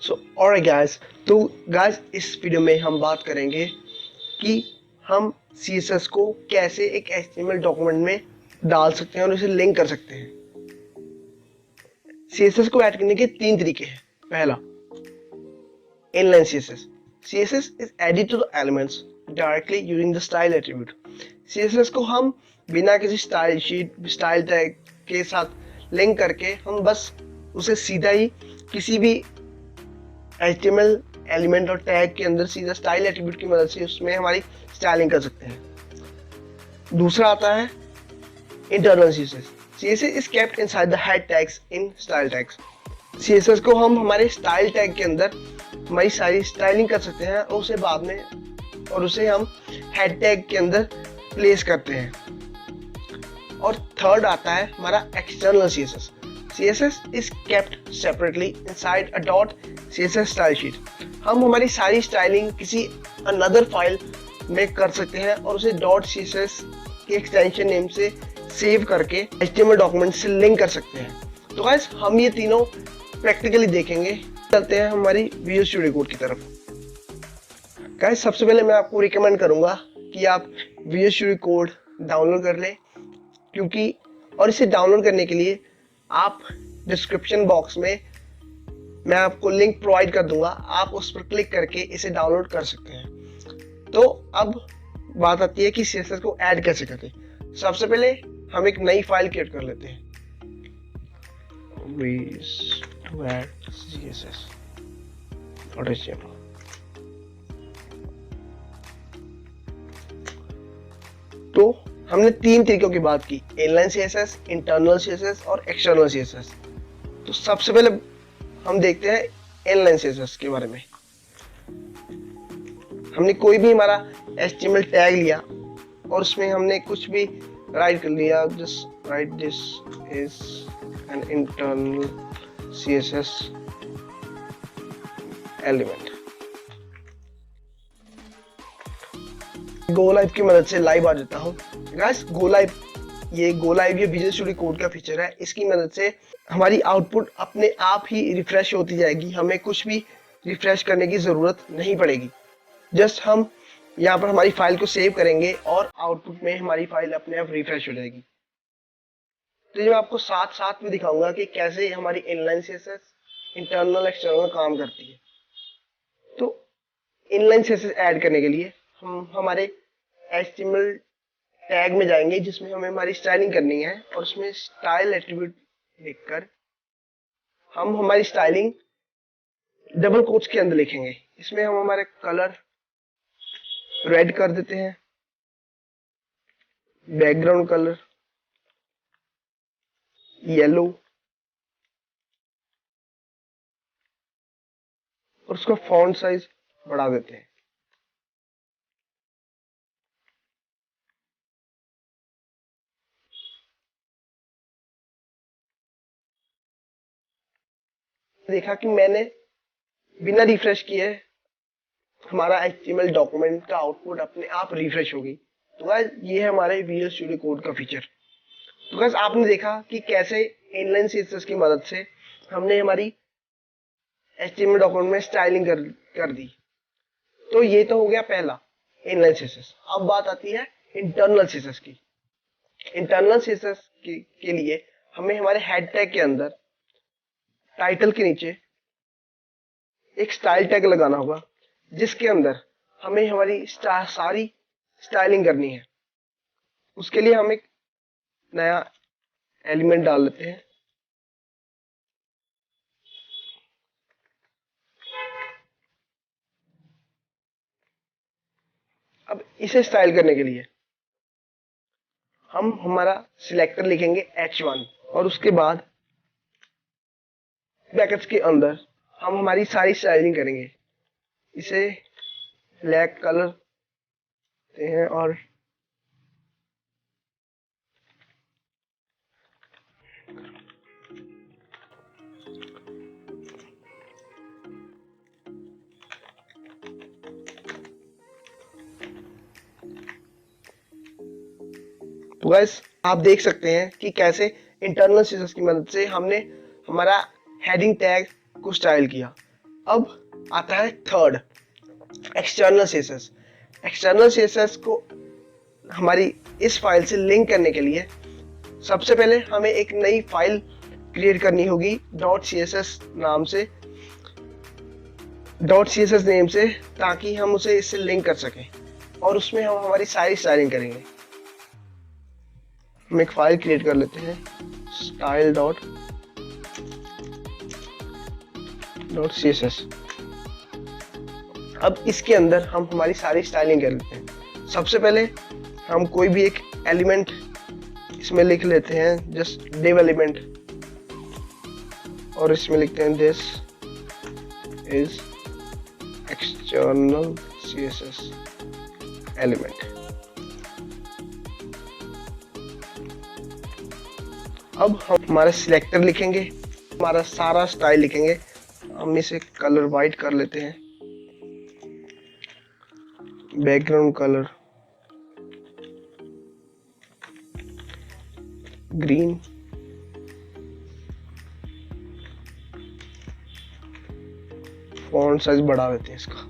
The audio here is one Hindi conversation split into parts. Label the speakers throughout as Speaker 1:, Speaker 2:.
Speaker 1: और गाइस, तो गाइस इस वीडियो में हम बात करेंगे कि हम CSS को कैसे एक HTML डॉक्यूमेंट में डाल सकते हैं और उसे लिंक कर सकते हैं। CSS को ऐड करने के 3 तरीके हैं। पहला, inline CSS. CSS is added to the elements directly using the style attribute. CSS को हम बिना किसी स्टाइल शीट, स्टाइल टैग के साथ लिंक करके हम बस उसे सीधा ही किसी भी HTML एलिमेंट और टैग के अंदर सीधा स्टाइल एट्रीब्यूट की मदद से उसमें हमारी स्टाइलिंग कर सकते हैं। दूसरा आता है internal CSS. CSS is kept inside the head tags in style tags. CSS को हम हमारे स्टाइल टैग के अंदर हमारी सारी स्टाइलिंग कर सकते हैं और उसे बाद में और उसे हम हेड टैग के अंदर प्लेस करते हैं। और थर्ड आता है हमारा external CSS. CSS is kept separately inside a .css style sheet. हम हमारी सारी स्टाइलिंग किसी अनदर फाइल में कर सकते हैं और उसे .css के एक्सटेंशन नेम से सेव करके HTML डॉक्यूमेंट से लिंक कर सकते हैं। तो गाइस, हम ये तीनों प्रैक्टिकली देखेंगे। चलते हैं हमारी विजुअल स्टूडियो कोड की तरफ। गाइस, सबसे पहले मैं आपको रिकमेंड करूंगा कि आप विजुअल स्टूडियो कोड डाउनलोड कर लें, क्योंकि और इसे डाउनलोड करने के लिए आप डिस्क्रिप्शन बॉक्स में मैं आपको लिंक प्रोवाइड कर दूंगा, आप उस पर क्लिक करके इसे डाउनलोड कर सकते हैं। तो अब बात आती है कि CSS को ऐड कैसे करें। सबसे पहले हम एक नई फाइल क्रिएट कर लेते हैं। to add CSS.html. तो हमने 3 तरीकों की बात की, इनलाइन CSS, इंटरनल CSS और एक्सटर्नल CSS। तो सबसे पहले हम देखते हैं इनलाइन CSS के बारे में। हमने कोई भी हमारा HTML टैग लिया और उसमें हमने कुछ भी राइट कर लिया, just right this is an internal CSS element. Go live की मदद से लाइव आ जाता हूँ। गाइस, गो लाइव ये विजुअल स्टूडियो कोड का फीचर है। इसकी मदद से हमारी आउटपुट अपने आप ही रिफ्रेश होती जाएगी, हमें कुछ भी रिफ्रेश करने की जरूरत नहीं पड़ेगी। जस्ट हम यहाँ पर हमारी फाइल को सेव करेंगे और आउटपुट में हमारी फाइल अपने आप रिफ्रेश हो जाएगी। तो ये मैं आपको साथ साथ में दिखाऊंगा कि कैसे हमारी इनलाइन CSS इंटरनल एक्सटर्नल काम करती है। तो इनलाइन CSS ऐड करने के लिए हम हमारे HTML टैग में जाएंगे, जिसमें हमें हमारी स्टाइलिंग करनी है, और उसमें स्टाइल एट्रीब्यूट लिखकर हम हमारी स्टाइलिंग डबल कोट्स के अंदर लिखेंगे। इसमें हम हमारे कलर रेड कर देते हैं, बैकग्राउंड कलर येलो, और उसका फॉन्ट साइज बढ़ा देते हैं। देखा कि मैंने बिना रिफ्रेश किए हमारा HTML डॉक्यूमेंट का आउटपुट अपने आप रिफ्रेश होगी। तो गाइस, ये है हमारे विजुअल स्टूडियो कोड का फीचर। तो गाइस, आपने देखा कि कैसे इनलाइन CSS की मदद से हमने हमारी HTML डॉक्यूमेंट में स्टाइलिंग कर दी। तो ये तो हो गया पहला, इनलाइन CSS। अब बात आती है इंटरनल CSS की। इंटरनल CSS के लिए हमें हमारे हेड टैग के अंदर टाइटल के नीचे एक स्टाइल टैग लगाना होगा, जिसके अंदर हमें हमारी सारी स्टाइलिंग करनी है। उसके लिए हम एक नया एलिमेंट डाल लेते हैं। अब इसे स्टाइल करने के लिए हम हमारा सिलेक्टर लिखेंगे H1 और उसके बाद ब्रैकेट्स के अंदर हम हमारी सारी स्टाइलिंग करेंगे। इसे ब्लैक कलर देते हैं और तो गाइस, आप देख सकते हैं कि कैसे इंटरनल CSS की मदद से हमने हमारा हेडिंग टैग को स्टाइल किया। अब आता है third, external CSS. External CSS को हमारी इस फाइल से लिंक करने के लिए सबसे पहले हमें एक नई फाइल क्रिएट करनी होगी .css नाम से, .css नेम से, ताकि हम उसे इससे लिंक कर सकें और उसमें हम हमारी सारी स्टाइलिंग करेंगे। हम एक फाइल क्रिएट कर लेते हैं style.css। अब इसके अंदर हम हमारी सारी स्टाइलिंग कर लेते हैं। सबसे पहले हम कोई भी एक एलिमेंट इसमें लिख लेते हैं, जस्ट div एलिमेंट, और इसमें लिखते हैं this is external CSS element. अब हम हमारा सिलेक्टर लिखेंगे, हमारा सारा स्टाइल लिखेंगे। हम इसे कलर वाइट कर लेते हैं, background colour green, font size बढ़ा देते हैं इसका।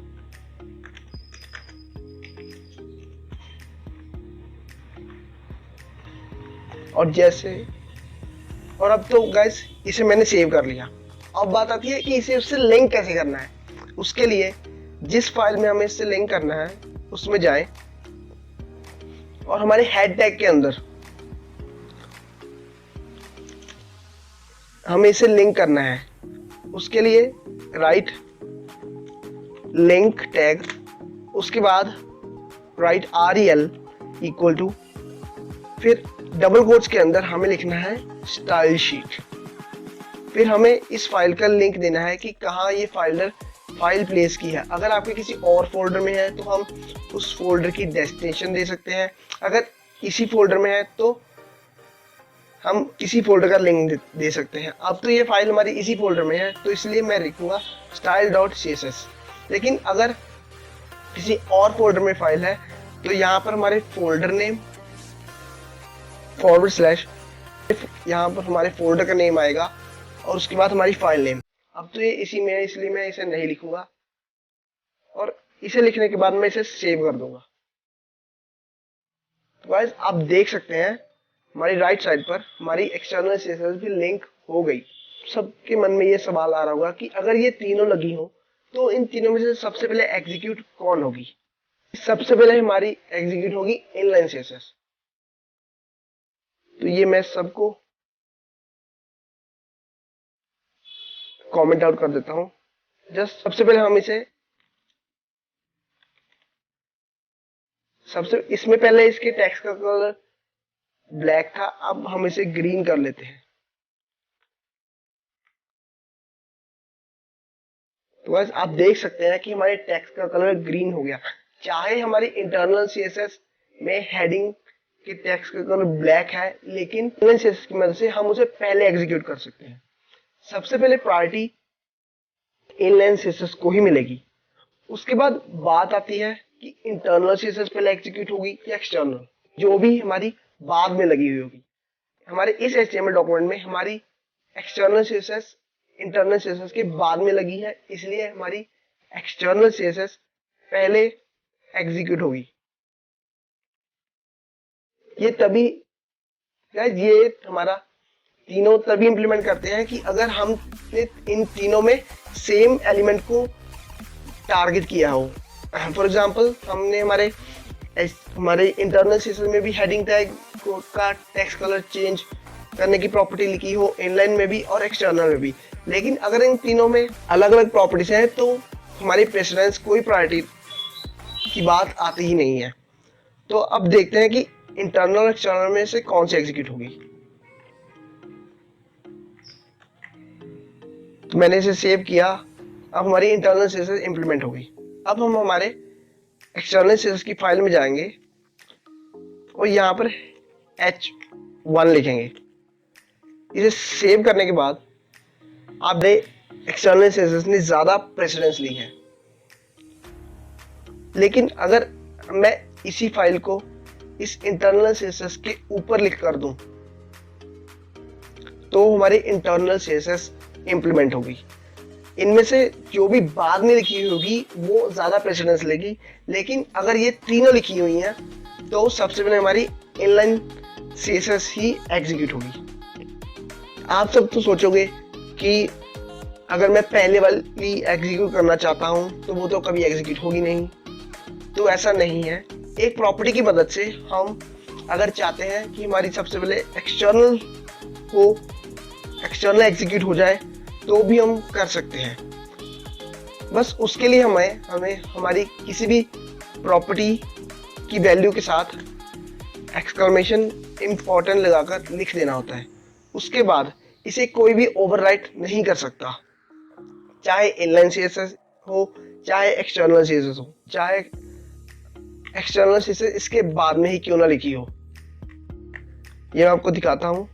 Speaker 1: और अब तो गाइस इसे मैंने सेव कर लिया। अब बात आती है कि इसे उससे लिंक कैसे करना है। उसके लिए जिस फाइल में हमें इससे लिंक करना है उसमें जाएं और हमारे हेड टैग के अंदर हमें इसे लिंक करना है। उसके लिए राइट लिंक टैग, उसके बाद राइट rel इक्वल टू, फिर डबल कोट्स के अंदर हमें लिखना है स्टाइल शीट। फिर हमें इस फाइल का लिंक देना है कि कहाँ ये फाइल प्लेस की है। अगर आपके किसी और फोल्डर में है तो हम उस फोल्डर की डेस्टिनेशन दे सकते हैं। अगर इसी फोल्डर में है तो हम इसी फोल्डर का लिंक दे सकते हैं। अब तो ये फाइल हमारी इसी फोल्डर में है तो इसलिए मैं लिखूंगा style.css। लेकिन अगर किसी और फोल्डर में फाइल है तो यहाँ पर हमारे फोल्डर नेम / यहाँ पर हमारे फोल्डर का नेम आएगा और उसके बाद हमारी फाइल नेम। अब तो ये इसी में है इसलिए मैं इसे नहीं लिखूंगा और इसे लिखने के बाद मैं इसे सेव कर दूंगा। तो गाइस आप देख सकते हैं हमारी राइट साइड पर हमारी एक्सटर्नल CSS भी लिंक हो गई। सबके मन में ये सवाल आ रहा होगा कि अगर ये तीनों लगी हो तो इन तीनों में से सबसे पहले एग्जीक्यूट कौन होगी। सबसे पहले हमारी एग्जीक्यूट होगी इनलाइन CSS। तो ये मैं सबको कमेंट आउट कर देता हूं। जस्ट सबसे पहले हम इसमें पहले इसके टेक्स्ट का कलर ब्लैक था, अब हम इसे ग्रीन कर लेते हैं। तो बस आप देख सकते हैं कि हमारे टेक्स्ट का कलर ग्रीन हो गया। चाहे हमारी इंटरनल CSS में हेडिंग के टेक्स्ट का कलर ब्लैक है, लेकिन इनलाइन CSS की मदद से हम उसे पहले एग्जीक्यूट कर सकते हैं। सबसे पहले प्रायोरिटी इनलाइन CSS को ही मिलेगी। उसके बाद बात आती है कि इंटरनल CSS पहले एग्जीक्यूट होगी या एक्सटर्नल, जो भी हमारी बाद में लगी हुई होगी। हमारे इस HTML डॉक्यूमेंट में हमारी एक्सटर्नल CSS इंटरनल CSS के बाद में लगी है, इसलिए हमारी एक्सटर्नल CSS पहले एग्जीक्यूट होगी। ये हमारा तीनों तभी इंप्लीमेंट करते हैं कि अगर हमने इन तीनों में सेम एलिमेंट को टारगेट किया हो। फॉर एग्जांपल हमने हमारे इंटरनल CSS में भी हेडिंग टैग का टेक्स्ट कलर चेंज करने की प्रॉपर्टी लिखी हो, इनलाइन में भी और एक्सटर्नल में भी। लेकिन अगर इन तीनों में अलग अलग प्रॉपर्टीज हैं तो हमारी प्रेसिडेंस कोई प्रायोरिटी की बात आती ही नहीं है। तो अब देखते हैं कि इंटरनल और एक्सटर्नल में से कौन सी एग्जीक्यूट होगी। तो मैंने इसे सेव किया। अब हमारी इंटरनल CSS इंप्लीमेंट होगी। अब हम हमारे एक्सटर्नल CSS की फाइल में जाएंगे और यहाँ पर h1 लिखेंगे। इसे सेव करने के बाद आप एक्सटर्नल CSS ने ज्यादा प्रेसिडेंस ली है। लेकिन अगर मैं इसी फाइल को इस इंटरनल CSS के ऊपर लिख कर दूं तो हमारी इंटरनल CSS इंप्लीमेंट होगी। इनमें से जो भी बाद में लिखी हुई होगी वो ज्यादा प्रेसिडेंस लेगी, लेकिन अगर ये तीनों लिखी हुई हैं तो सबसे पहले हमारी इनलाइन सीएसएस ही एग्जीक्यूट होगी। आप सब तो सोचोगे कि अगर मैं पहले वाली एग्जीक्यूट करना चाहता हूं तो वो तो कभी एग्जीक्यूट होगी नहीं। तो ऐसा नहीं है। एक प्रॉपर्टी की मदद से हम अगर चाहते हैं कि हमारी सबसे पहले एक्सटर्नल एग्जीक्यूट हो जाए तो भी हम कर सकते हैं। बस उसके लिए हमें हमारी किसी भी प्रॉपर्टी की वैल्यू के साथ एक्सक्लेमेशन इम्पोर्टेंट लगाकर लिख देना होता है। उसके बाद इसे कोई भी ओवरराइट नहीं कर सकता, चाहे इनलाइन सीएसएस हो चाहे एक्सटर्नल सीएसएस हो, चाहे एक्सटर्नल सीएसएस इसके बाद में ही क्यों ना लिखी हो। ये मैं आपको दिखाता हूं।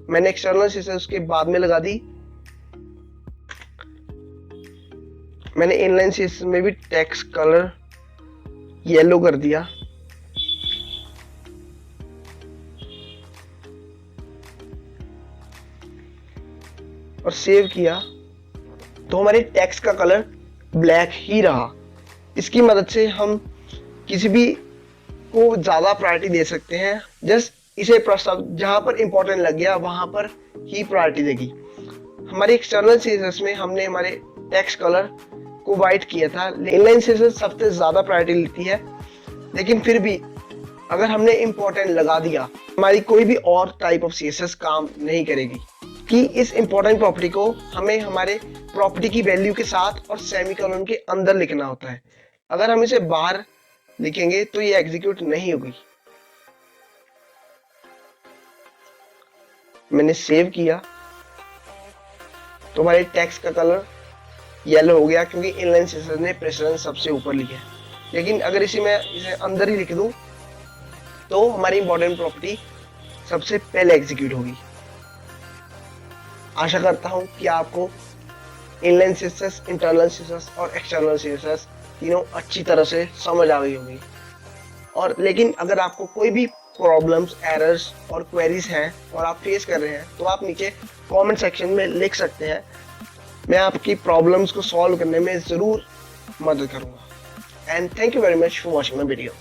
Speaker 1: मैंने एक्सटर्नल सीएसएस उसके बाद में लगा दी। मैंने इनलाइन सीएसएस में भी टेक्स्ट कलर येलो कर दिया। और सेव किया तो हमारे टेक्स्ट का कलर ब्लैक ही रहा। इसकी मदद से हम किसी भी को ज्यादा प्रायोरिटी दे सकते हैं। जस्ट इसे प्रस्ताव जहां पर इंपॉर्टेंट लग गया वहां पर ही प्रायोरिटी देगी। हमारे एक्सटर्नल सीएसएस में हमने हमारे टेक्स्ट कलर को वाइट किया था। इनलाइन सीएसएस सबसे ज्यादा प्रायोरिटी लेती है, लेकिन फिर भी अगर हमने इंपॉर्टेंट लगा दिया हमारी कोई भी और टाइप ऑफ सीएसएस काम नहीं करेगी। कि इस इंपॉर्टेंट प्रॉपर्टी को हमें हमारे प्रॉपर्टी की वैल्यू के साथ और सेमीकोलन के अंदर लिखना होता है। अगर हम इसे बाहर लिखेंगे तो ये एग्जीक्यूट नहीं होगी। मैंने सेव किया तो हमारे टेक्स्ट का कलर येलो हो गया क्योंकि इनलाइन सीएसएस ने प्रेसिडेंस सबसे ऊपर लिखा है। लेकिन अगर मैं इसे अंदर ही लिख दूं तो हमारी इंपॉर्टेंट प्रॉपर्टी सबसे पहले एग्जीक्यूट होगी। आशा करता हूं कि आपको इनलाइन सीएसएस, इंटरनल सीएसएस और एक्सटर्नल सीएसएस तीनों अच्छी तरह से समझ आ गई होगी। और लेकिन अगर आपको कोई भी प्रॉब्लम्स, एरर्स और क्वेरीज हैं और आप फेस कर रहे हैं तो आप नीचे कमेंट सेक्शन में लिख सकते हैं। मैं आपकी प्रॉब्लम्स को सॉल्व करने में ज़रूर मदद करूंगा। And thank you very much for watching my video.